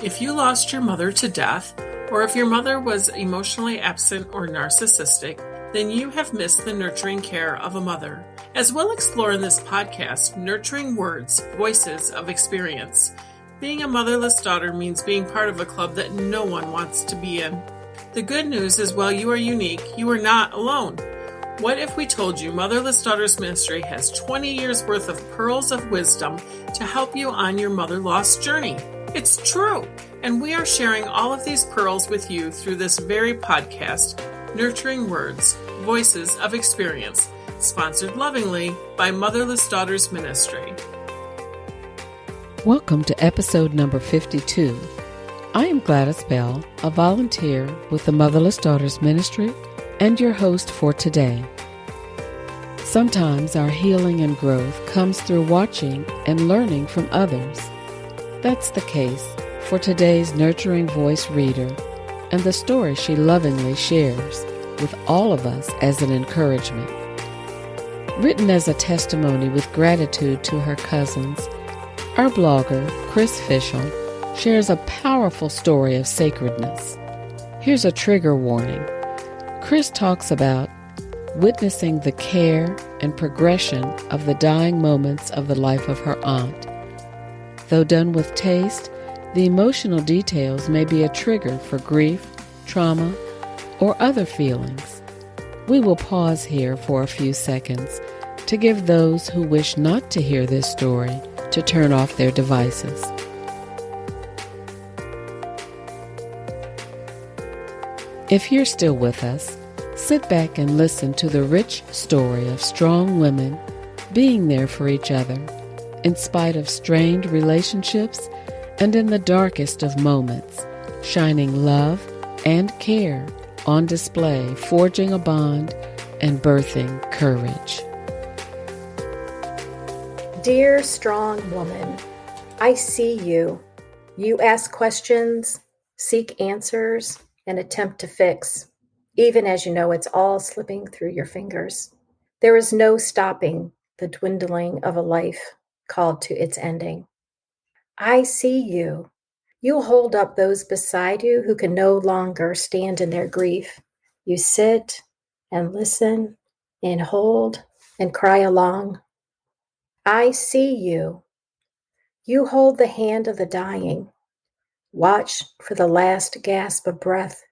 If you lost your mother to death, or if your mother was emotionally absent or narcissistic, then you have missed the nurturing care of a mother. As we'll explore in this podcast, nurturing words, voices of experience. Being a motherless daughter means being part of a club that no one wants to be in. The good news is while you are unique, you are not alone. What if we told you Motherless Daughters Ministry has 20 years worth of pearls of wisdom to help you on your mother loss journey? It's true, and we are sharing all of these pearls with you through this very podcast, Nurturing Words, Voices of Experience, sponsored lovingly by Motherless Daughters Ministry. Welcome to episode number 52. I am Gladys Bell, a volunteer with the Motherless Daughters Ministry and your host for today. Sometimes our healing and growth comes through watching and learning from others. That's the case for today's nurturing voice reader and the story she lovingly shares with all of us as an encouragement. Written as a testimony with gratitude to her cousins, our blogger, Fishel, shares a powerful story of sacredness. Here's a trigger warning. Chris talks about witnessing the care and progression of the dying moments of the life of her aunt. Though done with taste, the emotional details may be a trigger for grief, trauma, or other feelings. We will pause here for a few seconds to give those who wish not to hear this story to turn off their devices. If you're still with us, sit back and listen to the rich story of strong women being there for each other in spite of strained relationships and in the darkest of moments, shining love and care on display, forging a bond and birthing courage. Dear strong woman, I see you. You ask questions, seek answers, and attempt to fix, even as you know it's all slipping through your fingers. There is no stopping the dwindling of a life called to its ending. I see you. You hold up those beside you who can no longer stand in their grief. You sit and listen and hold and cry along. I see you. You hold the hand of the dying. Watch for the last gasp of breath.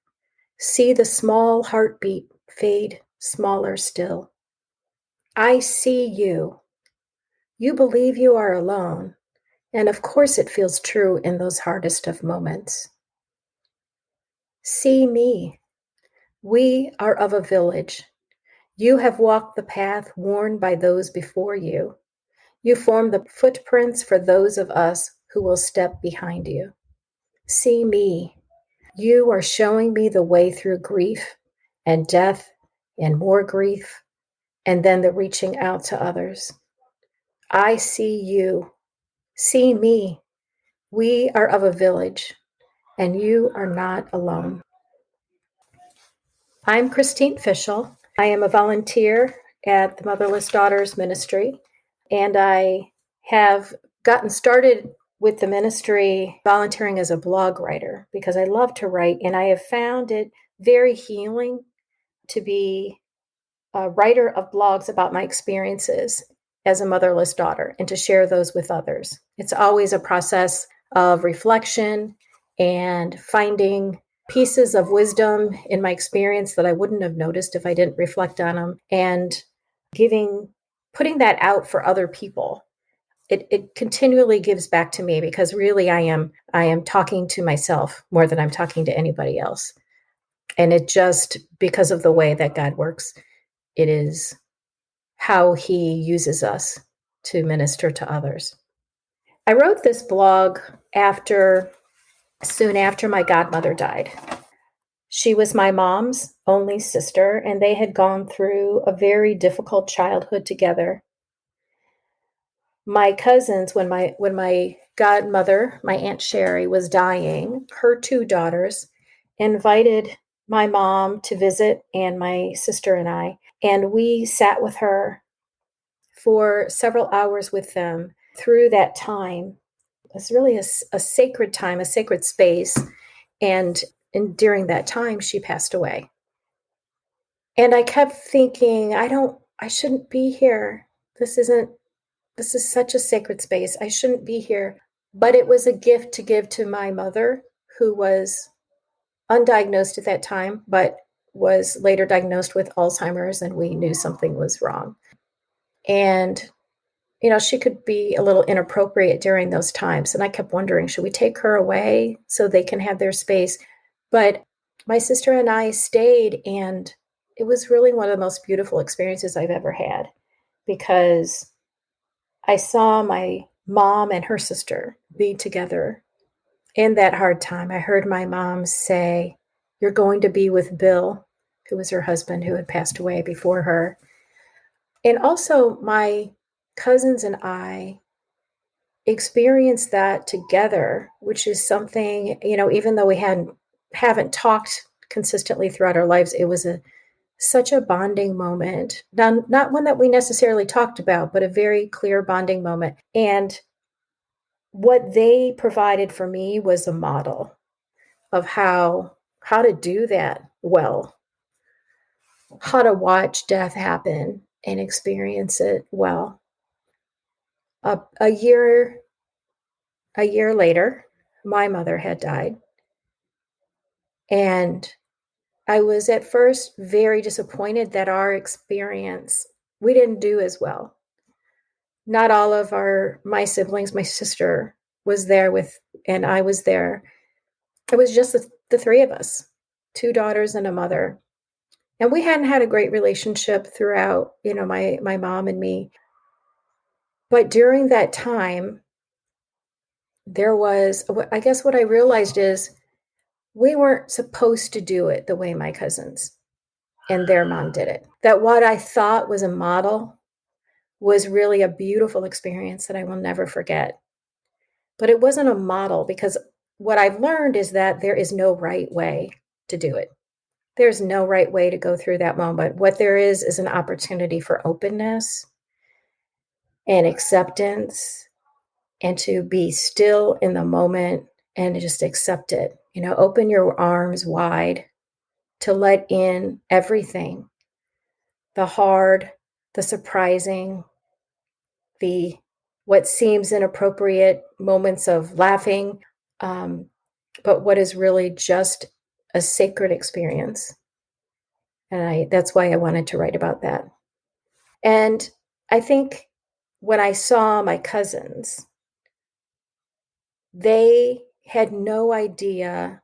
See the small heartbeat fade smaller still. I see you. You believe you are alone, and of course it feels true in those hardest of moments. See me. We are of a village. You have walked the path worn by those before you. You form the footprints for those of us who will step behind you. See me. You are showing me the way through grief and death and more grief, and then the reaching out to others. I see you. See me. We are of a village, and you are not alone. I'm Christine Fishel. I am a volunteer at the Motherless Daughters Ministry, and I have gotten started with the ministry volunteering as a blog writer because I love to write, and I have found it very healing to be a writer of blogs about my experiences as a motherless daughter and to share those with others. It's always a process of reflection and finding pieces of wisdom in my experience that I wouldn't have noticed if I didn't reflect on them, and putting that out for other people. It continually gives back to me because really I am talking to myself more than I'm talking to anybody else. And it just, because of the way that God works, it is how he uses us to minister to others. I wrote this blog soon after my godmother died. She was my mom's only sister, and they had gone through a very difficult childhood together. My cousins, when my godmother, my Aunt Sherry, was dying, her two daughters invited my mom to visit, and my sister and I, and we sat with her for several hours with them through that time it's really a sacred time, a sacred space. And during that time, she passed away. And I kept thinking, I shouldn't be here. This is such a sacred space. I shouldn't be here. But it was a gift to give to my mother, who was undiagnosed at that time, but was later diagnosed with Alzheimer's, and we knew something was wrong. And, she could be a little inappropriate during those times. And I kept wondering, should we take her away so they can have their space? But my sister and I stayed, and it was really one of the most beautiful experiences I've ever had, because I saw my mom and her sister be together in that hard time. I heard my mom say, "You're going to be with Bill," who was her husband, who had passed away before her. And also my cousins and I experienced that together, which is something, even though we haven't talked consistently throughout our lives, it was such a bonding moment. Not one that we necessarily talked about, but a very clear bonding moment. And what they provided for me was a model of how to do that well, how to watch death happen and experience it well. A year later, my mother had died. And I was at first very disappointed that our experience, we didn't do as well. Not all of my siblings, my sister was there and I was there. It was just the three of us, two daughters and a mother. And we hadn't had a great relationship throughout, my mom and me. But during that time, I guess what I realized is we weren't supposed to do it the way my cousins and their mom did it. That what I thought was a model was really a beautiful experience that I will never forget. But it wasn't a model, because what I've learned is that there is no right way to do it. There's no right way to go through that moment. What there is an opportunity for openness and acceptance, and to be still in the moment and just accept it. Open your arms wide to let in everything, the hard, the surprising, what seems inappropriate moments of laughing, but what is really just a sacred experience. And that's why I wanted to write about that. And I think when I saw my cousins, they had no idea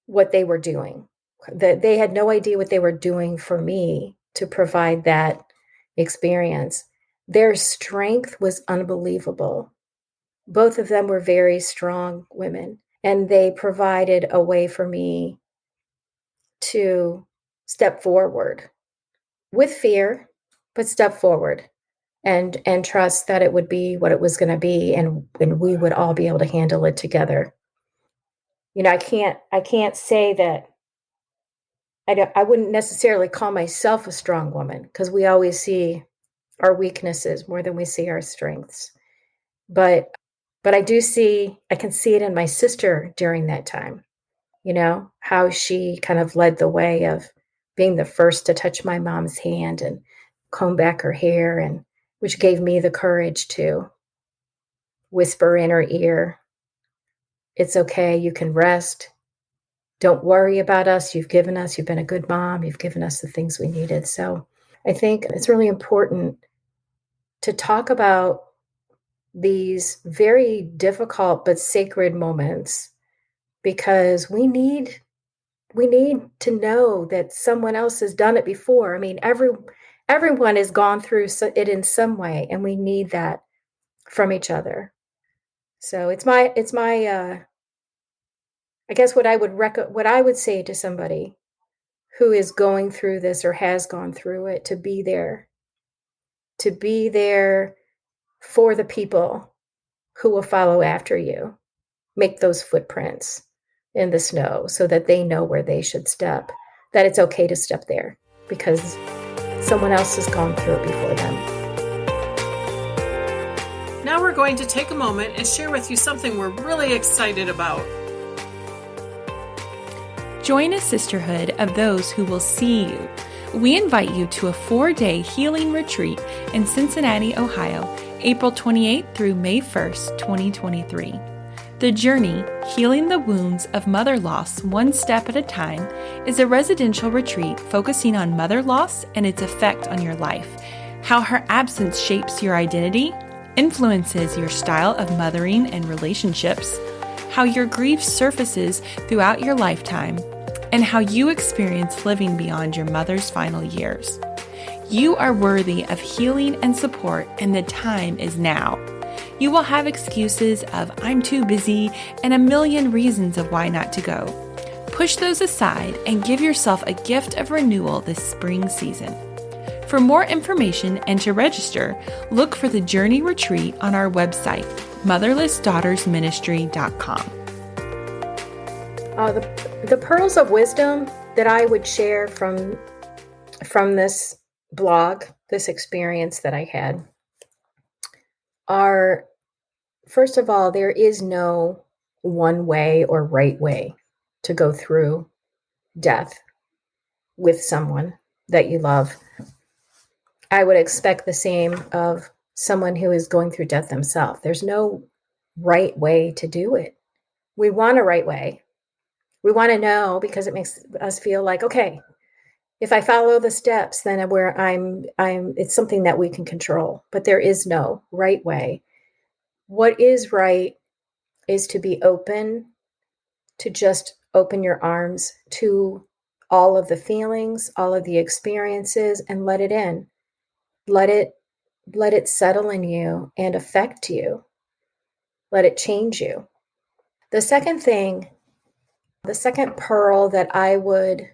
what they were doing. They had no idea what they were doing for me to provide that experience. Their strength was unbelievable. Both of them were very strong women, and they provided a way for me to step forward with fear, but step forward and trust that it would be what it was going to be, and we would all be able to handle it together. I can't say that I wouldn't necessarily call myself a strong woman, because we always see our weaknesses more than we see our strengths. But I can see it in my sister during that time, how she kind of led the way of being the first to touch my mom's hand and comb back her hair, and which gave me the courage to whisper in her ear, "It's okay, you can rest. Don't worry about us. You've been a good mom. You've given us the things we needed." So I think it's really important to talk about these very difficult but sacred moments, because we need to know that someone else has done it before. I mean, everyone has gone through it in some way, and we need that from each other. So it's my I guess what I would say to somebody who is going through this or has gone through it, to be there for the people who will follow after you. Make those footprints in the snow so that they know where they should step, that it's okay to step there because someone else has gone through it before them. Now we're going to take a moment and share with you something we're really excited about. Join a sisterhood of those who will see you. We invite you to a 4-day healing retreat in Cincinnati, Ohio, April 28th through May 1st, 2023. The Journey, Healing the Wounds of Mother Loss One Step at a Time, is a residential retreat focusing on mother loss and its effect on your life, how her absence shapes your identity, influences your style of mothering and relationships, how your grief surfaces throughout your lifetime, and how you experience living beyond your mother's final years. You are worthy of healing and support, and the time is now. You will have excuses of "I'm too busy" and a million reasons of why not to go. Push those aside and give yourself a gift of renewal this spring season. For more information and to register, look for the Journey Retreat on our website, motherlessdaughtersministry.com. The pearls of wisdom that I would share from this blog, this experience that I had, are, first of all, there is no one way or right way to go through death with someone that you love. I would expect the same of someone who is going through death themselves. There's no right way to do it. We want a right way. We want to know because it makes us feel like, okay, if I follow the steps, then it's something that we can control. But there is no right way. What is right is to be open, to just open your arms to all of the feelings, all of the experiences, and let it in. Let it settle in you and affect you. Let it change you. The second pearl that I would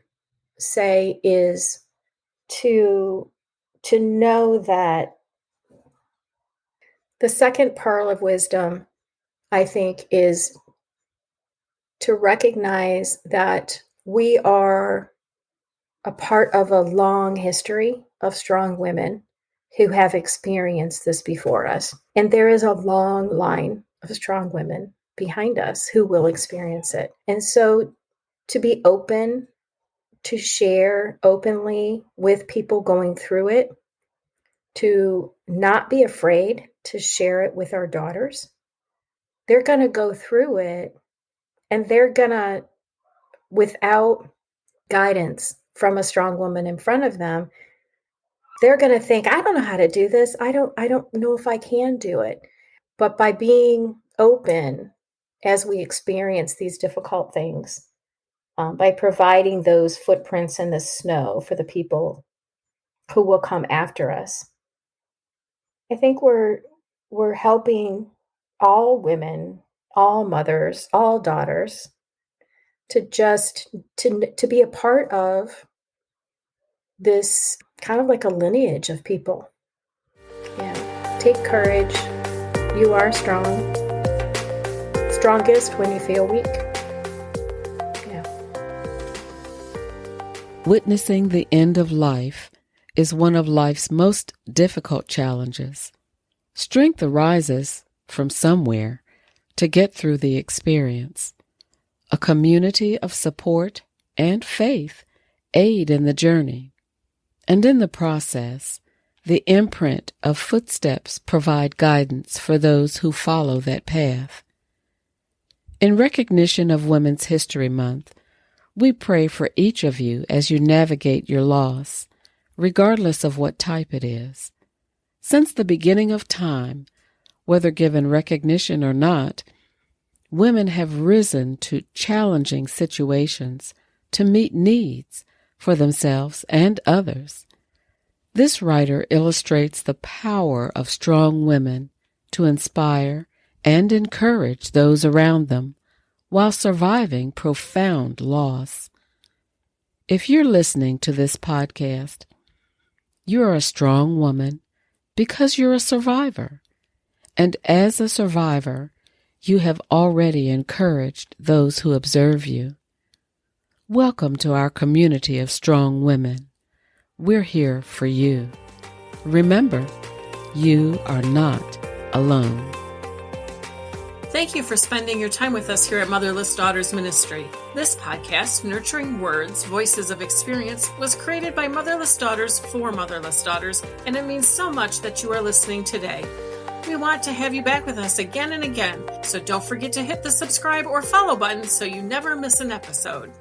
say is to know that the second pearl of wisdom, I think, is to recognize that we are a part of a long history of strong women who have experienced this before us. And there is a long line of strong women behind us who will experience it. And so to be open, to share openly with people going through it, to not be afraid to share it with our daughters. They're going to go through it, and they're going to, without guidance from a strong woman in front of them, they're going to think, I don't know how to do this. I don't know if I can do it. But by being open as we experience these difficult things, by providing those footprints in the snow for the people who will come after us, I think we're helping all women, all mothers, all daughters to be a part of this kind of like a lineage of people. Yeah. Take courage. You are strong. Strongest when you feel weak. Yeah. Witnessing the end of life is one of life's most difficult challenges. Strength arises from somewhere to get through the experience. A community of support and faith aid in the journey. And in the process, the imprint of footsteps provide guidance for those who follow that path. In recognition of Women's History Month, we pray for each of you as you navigate your loss, regardless of what type it is. Since the beginning of time, whether given recognition or not, women have risen to challenging situations to meet needs for themselves and others. This writer illustrates the power of strong women to inspire and encourage those around them while surviving profound loss. If you're listening to this podcast, you are a strong woman because you're a survivor. And as a survivor, you have already encouraged those who observe you. Welcome to our community of strong women. We're here for you. Remember, you are not alone. Thank you for spending your time with us here at Motherless Daughters Ministry. This podcast, Nurturing Words, Voices of Experience, was created by Motherless Daughters for Motherless Daughters, and it means so much that you are listening today. We want to have you back with us again and again, so don't forget to hit the subscribe or follow button so you never miss an episode.